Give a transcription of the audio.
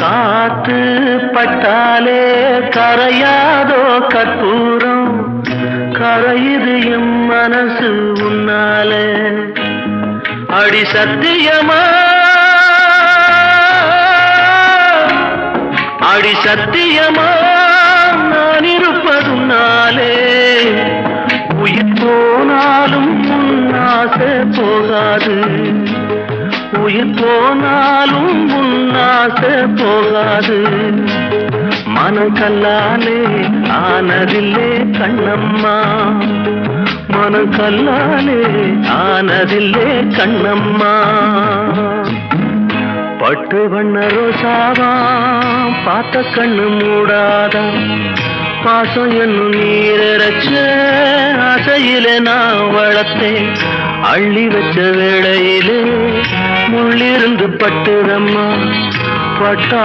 காத்து பட்டாலே கரையாதோ கற்பூரம் கரையுது எம் மனசு உன்னாலே அடி சத்தியமா அடி சத்தியமா நான் இருப்பதுனாலே உயிர் போனாலும் உன்னாசை போகாது உயிர் போனாலும் உன்னாசை போகாது மனக்கல்லாலே ஆனதில்லே கண்ணம்மா மனக்கல்லாலே ஆனதில்லே கண்ணம்மா பட்டு வண்ண ரோசாவா பார்த்த கண்ணு மூடாதா பாசம் என்னும் நீரச்ச ஆசையில நான் வளர்த்தேன் அள்ளி வச்ச வேளையிலே முள்ளிருந்து பட்டுதம்மா பட்டா